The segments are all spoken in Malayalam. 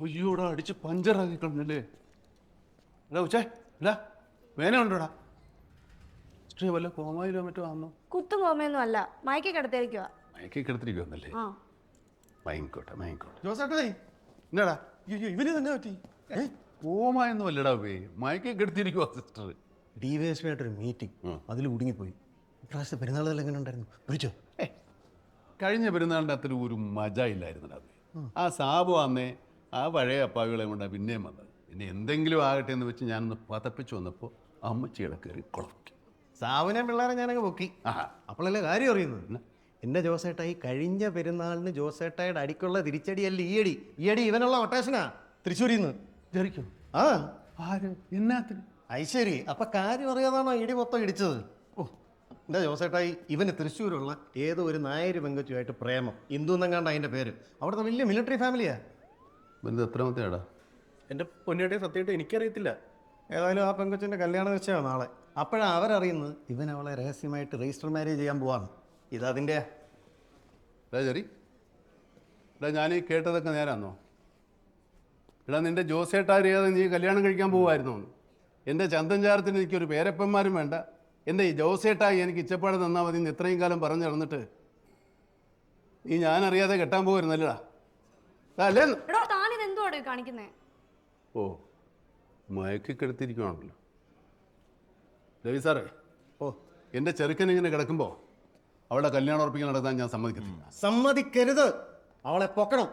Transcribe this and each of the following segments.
അയ്യോടാ അടിച്ച് പഞ്ചറാക്കി കളഞ്ഞല്ലേ. എടാ ഉച്ചേ ഇല്ല വേന ഉണ്ടോടാ? ഹിസ്റ്ററി വല്ല കോമായിലോ മറ്റോ ആണോ? കുത്തും കോമയൊന്നും അല്ല, മയക്കി കിടത്തിയിരിക്കുവാ. മയക്കി കിടത്തിരിക്കുവന്നല്ലേ? ആ മയങ്കോട്ടെ മയങ്കോട്ടെ. ജോസേട്ടേ എന്നാടാ ഇവന് തന്നെ പറ്റി. കോമായൊന്നും അല്ലടാ പേ, മയക്കി കിടത്തിരിക്കുവാ സിസ്റ്റർ. DYSP ആയിട്ടൊരു മീറ്റിംഗ്, അതിൽ കുടുങ്ങിപ്പോയി. ഇപ്രാവശ്യത്തെ പെരുന്നാളെല്ലാം എങ്ങനെ ഉണ്ടായിരുന്നു? വിളിച്ചോ? കഴിഞ്ഞ പെരുന്നാളിൻ്റെ അത്ര ഒരു മജ ഇല്ലായിരുന്നടാ പേ. ആ സാബു അന്നേ ആ പഴയ അപ്പാവികളെ കൊണ്ടാണ് പിന്നെയും വന്നത്. പിന്നെ എന്തെങ്കിലും ആകട്ടെ എന്ന് വെച്ച് ഞാനൊന്ന് പതപ്പിച്ച് വന്നപ്പോൾ അമ്മച്ചിയുടെ കയറി കുളക്കി. സാവിനെ പിള്ളേരെ ഞാനങ്ങ് പൊക്കി. അപ്പോഴല്ലേ കാര്യം അറിയുന്നത്. എൻ്റെ ജോസേട്ടായി കഴിഞ്ഞ പെരുന്നാളിന് ജോസേട്ടായുടെ അടിക്കുള്ള തിരിച്ചടിയല്ല ഈ അടി ഇവനുള്ള ഒട്ടേഷനാ തൃശ്ശൂരിൽ നിന്ന്. ജറിക്കും ആ ആര് എന്നാത്തിന്? ഐശ്വരി അപ്പൊ കാര്യം അറിയാതാണോ ഇടി മൊത്തം ഇടിച്ചത്? ഓ എൻ്റെ ജോസേട്ടായി ഇവന് തൃശ്ശൂരുള്ള ഏതോ ഒരു നായര് പെങ്കച്ചുമായിട്ട് പ്രേമം, ഇന്ദു എന്നങ്ങാണ്ട് അതിൻ്റെ പേര്. അവിടുത്തെ വലിയ മിലിറ്ററി ഫാമിലിയാ. ബന്ധു എത്രാമത്തെയാടാ? എൻ്റെ പൊന്നിയുടെ സത്യമായിട്ട് എനിക്കറിയത്തില്ല. ഏതായാലും ആ പെങ്കൊച്ചിൻ്റെ കല്യാണം വെച്ചാൽ നാളെ. അപ്പോഴാണ് അവരറിയുന്നത് ഇവൻ അവളെ രഹസ്യമായിട്ട് രജിസ്റ്റർ മാരേജ് ചെയ്യാൻ പോവാണ്. ഇതതിൻ്റെ എടാ ജെറി, എടാ ഞാനീ കേട്ടതൊക്കെ നേരാന്നോ? എടാ നിൻ്റെ ജോസേട്ടാരിയാതെ നീ കല്യാണം കഴിക്കാൻ പോവായിരുന്നോ? എൻ്റെ ചന്തൻ ചാരത്തിന് എനിക്കൊരു പേരപ്പന്മാരും വേണ്ട, എൻ്റെ ഈ ജോസേട്ടായി എനിക്ക് ഇച്ചപ്പാട് തന്നാൽ മതി എന്ന് ഇത്രയും കാലം പറഞ്ഞു നടന്നിട്ട് നീ ഞാനറിയാതെ കെട്ടാൻ പോയിരുന്നല്ലടാ അല്ലേ? എടോ താനിത് എന്തുവാടോ കാണിക്കുന്നേ? ഓ മയക്കി കിടത്തിരിക്കുവാണല്ലോ. രവി സാറേ, ഓ എൻ്റെ ചെറുക്കൻ ഇങ്ങനെ കിടക്കുമ്പോൾ അവളുടെ കല്യാണം ഉറപ്പിക്കാൻ നടത്താൻ ഞാൻ സമ്മതിക്കത്തില്ല. സമ്മതിക്കരുത്. അവളെ പൊക്കണം.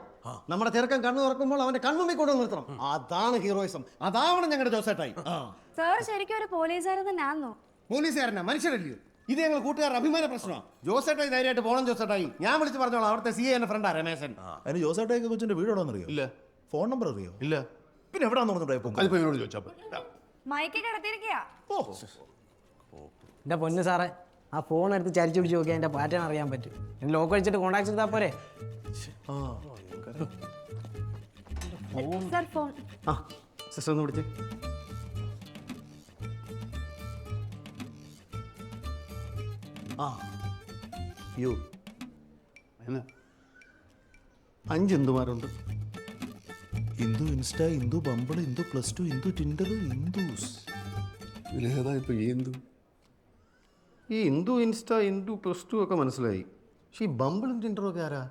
നമ്മുടെ ചെറുക്കൻ കണ്ണു തുറക്കുമ്പോൾ അവന്റെ കൺമുമ്പിൽ കൊണ്ടു നിർത്തണം. അതാണ് ഹീറോയിസം. അതാവണം ഞങ്ങളുടെ ജോസേട്ടായി. സാർ ശരിക്കും ഒരു പോലീസുകാരൻ തന്നെ ആന്നോ? പോലീസുകാരനാ, മനുഷ്യരല്ലയോ? ഇത് ഞങ്ങൾ കൂട്ടുകാരുടെ അഭിമാന പ്രശ്നമാണ്. ജോസേട്ടായി ധൈര്യമായിട്ട് പോകണം. ജോസേട്ടായി ഞാൻ വിളിച്ച് പറഞ്ഞോളാം. അവിടുത്തെ CA എന്റെ ഫ്രണ്ടാ രമേശൻ. അതിന് ജോസേട്ടയൊക്കെ കൊച്ചിന്റെ വീട് എവിടെയാണെന്നറിയോ? ഇല്ല. ഫോൺ നമ്പർ അറിയോ? ഇല്ല. പിന്നെ എവിടെയാണെന്ന് പറഞ്ഞിട്ടുണ്ടായി? അതിപ്പോൾ ഇവരോട് ചോദിച്ചാൽ മയക്കി കിടത്തിയിരിക്കുക. എൻ്റെ പൊന്ന് സാറേ, ആ ഫോൺ എടുത്ത് ചരിച്ചു പിടിച്ച് നോക്കിയാൽ എൻ്റെ പാറ്റേൺ അറിയാൻ പറ്റും. എൻ്റെ ലോക്ക് അടിച്ചിട്ട് കോൺടാക്ട് ചെയ്താൽ പോരെ? Sir phone. ആ സിസ്റ്റർ ഒന്ന് വിളിച്ച്. ആ യു എന്നാ 5 ഇന്ദുമാരുണ്ട്. Indu Insta, Indu Bumble, Indu +2, Indu Tinder, ഇന്ദുസ്. ഇതിലേതാ ഇപ്പോൾ ഈ എന്തു? ഈ ഇന്ദു ഇൻസ്റ്റ, ഇന്ദു +2 ഒക്കെ മനസ്സിലായി. പക്ഷേ ഈ ബമ്പിളും ടിൻഡറും ഒക്കെ ആരാ?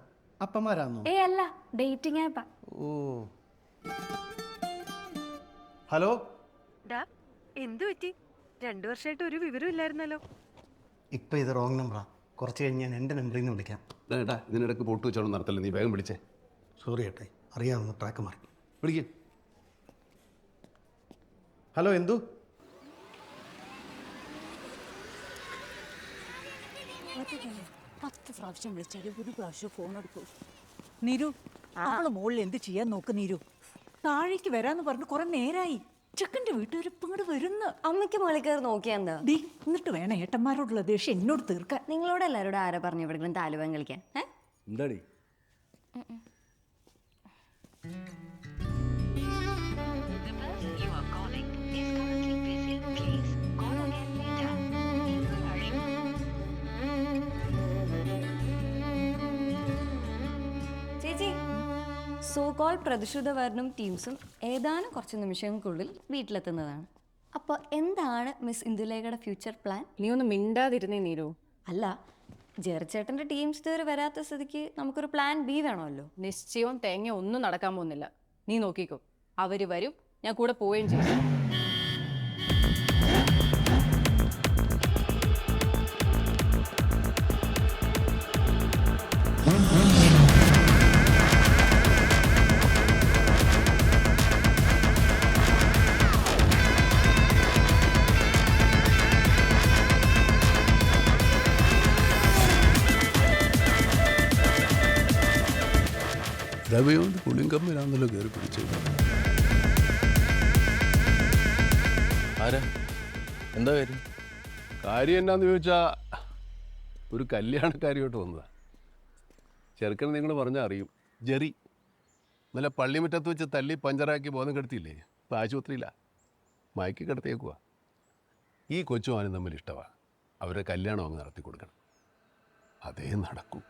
അപ്പന്മാരാന്നോ? അല്ല, ഡേറ്റിംഗ് ആപ്പാ. ഓ ഹലോ. എന്തു പറ്റി? 2 വർഷമായിട്ട് ഒരു വിവരം ഇല്ലായിരുന്നല്ലോ. ഇപ്പം ഇത് റോങ് നമ്പറാ. കുറച്ച് കഴിഞ്ഞ് ഞാൻ എൻ്റെ നമ്പറിൽ നിന്ന് വിളിക്കാം. ഏട്ടാ ഇതിനിടയ്ക്ക് പൊട്ടു വെച്ചോളം നടത്തല്ലേ, നീ വേഗം വിളിച്ചേ. സോറി ഏട്ടാ, അറിയാവുന്ന ട്രാക്ക് മാറി. വിളിക്കേ. ഹലോ എന്തു? പത്ത് പ്രാവശ്യം വിളിച്ചാലും ഒരു പ്രാവശ്യം ഫോൺ എടുക്കൂ. നീരു, അവള് മുകളിൽ എന്ത് ചെയ്യാൻ നോക്ക് നീരു? താഴേക്ക് വരാന്ന് പറഞ്ഞു കുറെ നേരായി. ചെക്കൻ്റെ വീട്ടുകാരിപ്പം ഇങ്ങോട്ട് വരുന്നു. അമ്മയ്ക്ക് മുകളിൽ കയറി നോക്കിയാ എന്താ? ഡി എന്നിട്ട് വേണം ഏട്ടന്മാരോടുള്ള ദേഷ്യം എന്നോട് തീർക്കാൻ. നിങ്ങളോട് എല്ലാവരോടും ആരാ പറഞ്ഞു എവിടെയെങ്കിലും താലുവാൻ കളിക്കാൻ? എന്താടി ചേച്ചി, സോ കോൾ പ്രതിഷേധവാരനും ടീംസും ഏതാനും കുറച്ച് നിമിഷങ്ങൾക്കുള്ളിൽ വീട്ടിലെത്തുന്നതാണ്. അപ്പോൾ എന്താണ് മിസ് ഇന്ദുലേഖയുടെ ഫ്യൂച്ചർ പ്ലാൻ? നീ ഒന്ന് മിണ്ടാതിരുന്നേ നീരു. അല്ല, ജെറിച്ചേട്ടൻ്റെ ടീംസ് ഇതുവരെ വരാത്ത സ്ഥിതിക്ക് നമുക്കൊരു പ്ലാൻ B വേണമല്ലോ. നിശ്ചയവും തേങ്ങ ഒന്നും നടക്കാൻ പോകുന്നില്ല. നീ നോക്കിക്കോ, അവര് വരും, ഞാൻ കൂടെ പോവുകയും ചെയ്യും. രവയോണ്ട് പുളിങ്കമ്മിലാന്നല്ലോ കയറി പിടിച്ചത്. ആരാ? എന്താ കാര്യം? കാര്യം എന്നാന്ന് ചോദിച്ചാൽ ഒരു കല്യാണക്കാരിയോട്ട് വന്നതാ. ചെറുക്കൻ നിങ്ങൾ പറഞ്ഞാൽ അറിയും. ജെറി നല്ല പള്ളിമുറ്റത്ത് വെച്ച് തല്ലി പഞ്ചറാക്കി ബോധം കെടുത്തിയില്ലേ? ഇപ്പം ആശുപത്രിയില്ല, മയക്കി കിടത്തിയേക്കുവാ. ഈ കൊച്ചും അവനും തമ്മിൽ ഇഷ്ടമാണ്. അവരുടെ കല്യാണം അങ്ങ് നടത്തി കൊടുക്കണം. അതേ നടക്കൂ.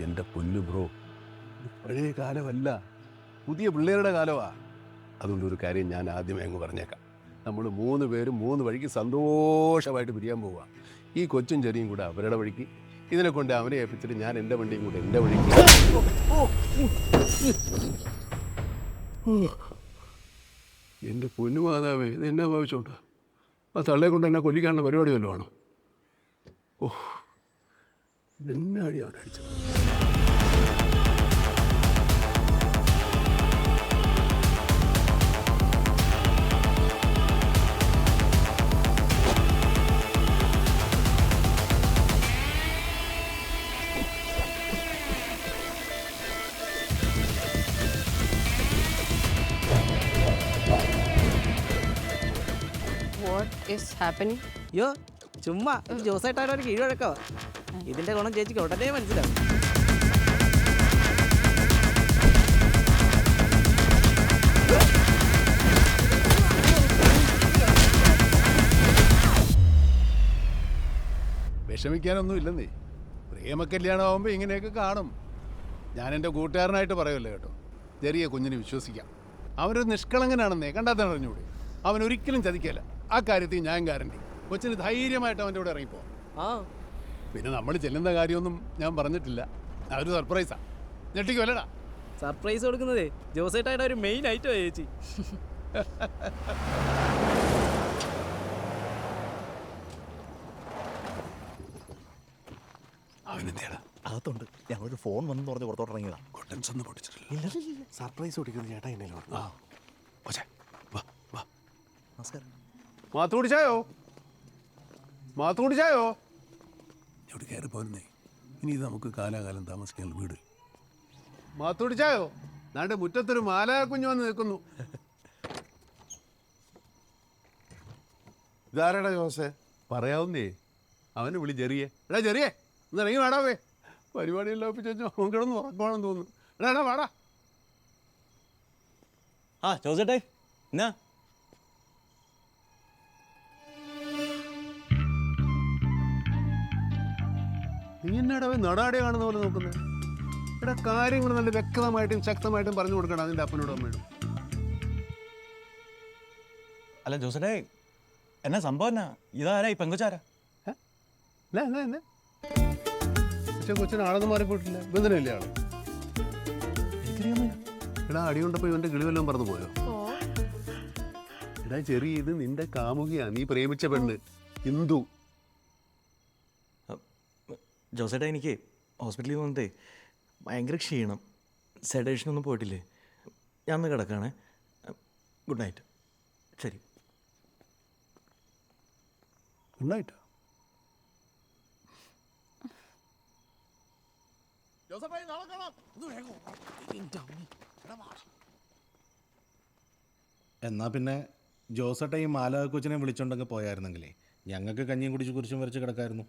എൻ്റെ പൊന്നു ബ്രോ, പഴയ കാലമല്ല, പുതിയ പിള്ളേരുടെ കാലമാ. അതുകൊണ്ട് ഒരു കാര്യം ഞാൻ ആദ്യമേ അങ്ങ് പറഞ്ഞേക്കാം. നമ്മൾ 3 പേരും 3 വഴിക്ക് സന്തോഷമായിട്ട് പിരിയാൻ പോവുക. ഈ കൊച്ചും ചെറിയും കൂടെ അവരുടെ വഴിക്ക്, ഇതിനെ കൊണ്ട് അവനെ ഏൽപ്പിച്ചിട്ട് ഞാൻ എൻ്റെ വണ്ടിയും കൂടെ എൻ്റെ വഴിക്ക്. എൻ്റെ പൊന്നുമാതാവേ, ഇത് എന്നാ ഭാവിച്ചോണ്ട് ആ തള്ളയെ കൊണ്ട് എന്നെ കൊല്ലിക്കാനുള്ള പരിപാടി വല്ലതും ആണോ? ഓ, എന്നാടി അവനടിച്ചത്. What is happening? അയ്യോ ചുമ്മാ ജോസേട്ടായിട്ട് ഒരു കീഴ്വഴക്കോ. ഇതിന്റെ ഗുണം ചേച്ചിക്ക് ഉടനെ മനസ്സിലാവും. വിഷമിക്കാനൊന്നും ഇല്ലെന്നേ. പ്രേമകല്യാണമാകുമ്പോൾ ഇങ്ങനെയൊക്കെ കാണും. ഞാൻ എൻ്റെ കൂട്ടുകാരനായിട്ട് പറയുമല്ലോ കേട്ടോ. ചെറിയ കുഞ്ഞിനെ വിശ്വസിക്കാം. അവനൊരു നിഷ്കളങ്കനാണെന്നേ കണ്ടാൽ തന്നെ അറിഞ്ഞൂടെ. അവൻ ഒരിക്കലും ചതിക്കല്ല. ആ കാര്യത്തിൽ ഞാൻ ഗ്യാരണ്ടി. കൊച്ചിന് ധൈര്യമായിട്ട് അവൻ്റെ കൂടെ ഇറങ്ങിപ്പോവാം. ആ പിന്നെ നമ്മൾ ചെല്ലുന്ന കാര്യമൊന്നും ഞാൻ പറഞ്ഞിട്ടില്ല. അതൊരു സർപ്രൈസാ. ഞെട്ടിക്കുമല്ലടാ. സർപ്രൈസ് കൊടുക്കുന്നതേ ജോസേട്ടായിട്ട് ഒരു മെയിൻ ഐറ്റം ചേച്ചി. അവനെന്തേടാ അകത്തുണ്ട്. ഞങ്ങളൊരു ഫോൺ വന്നു പറഞ്ഞ് പുറത്തോട്ട് ഇറങ്ങിയതാ. കൊട്ടൻസ് ഒന്നും പൊട്ടിച്ചിട്ടില്ല. ഇല്ല സർപ്രൈസ് കൊടുക്കുന്നത് ചേട്ടാ എന്നെ പറഞ്ഞു. ആ കൊച്ചേ, വാ വാ. നമസ്കാരം. മാത്തു കുടിച്ചായോ? മാത്തു കുടിച്ചായോ? ഇവിടെ കയറി പോരുന്നേ. ഇനി ഇത് നമുക്ക് കാലാകാലം താമസിക്കാനുള്ള വീട്. മാത്തു കുടിച്ചായോ? നാണ്ട് മുറ്റത്തൊരു മാലാ കുഞ്ഞു വന്ന് നിൽക്കുന്നു. ഇതാരാടാ ജോസേ? പറയാവുന്നേ. അവനെ വിളി ചെറിയേ. എടാ ചെറിയേ, ഒന്ന് ഇറങ്ങി വേടാവേ. പരിപാടിയെല്ലാം ഒപ്പിച്ചു അവൻ കിടന്ന് ഉറക്കമാണെന്ന് തോന്നുന്നു. എടാ എടാ വാടാ. ആ ജോസേട്ടേ എന്നാ നീ എന്നാടാ നടാടെ കാണുന്ന പോലെ നോക്കുന്നത്? എടാ കാര്യങ്ങൾ നല്ല വ്യക്തമായിട്ടും ശക്തമായിട്ടും പറഞ്ഞു കൊടുക്കണം അതിൻ്റെ അപ്പനോടും അമ്മയോടും. അല്ല ജോസേട്ടേ എന്നാ സംഭവം എന്നാ? ഇതാരാ ഈ പെങ്കൊച്ചാരാ? എന്നാ കൊച്ചിന് ആളൊന്നും മാറിപ്പോയിട്ടില്ല. ബന്ധനമില്ലേ ആള്? എടാ അടി കൊണ്ടപ്പോ ഇവന്റെ കിളി വല്ലതും പറഞ്ഞു പോയോ? എടാ ചെറിയ ഇത് നിന്റെ കാമുകിയാ, നീ പ്രേമിച്ച പെണ്ണ് ഇന്ദു. ജോസേട്ടാ എനിക്ക് ഹോസ്പിറ്റലിൽ വന്നിട്ടേ ഭയങ്കര ക്ഷീണം. സെഡേഷനൊന്നും പോയിട്ടില്ലേ? ഞാൻ ഒന്ന് കിടക്കാണേ. Good night. ശരി. Good night. എന്നാ പിന്നെ ജോസേട്ട ഈ മാലാ കൊച്ചിനെ വിളിച്ചോണ്ടങ്ങ് പോയായിരുന്നെങ്കിലേ ഞങ്ങൾക്ക് കഞ്ഞിയും കുടിച്ച് കുരിശും വരച്ച് കിടക്കായിരുന്നു.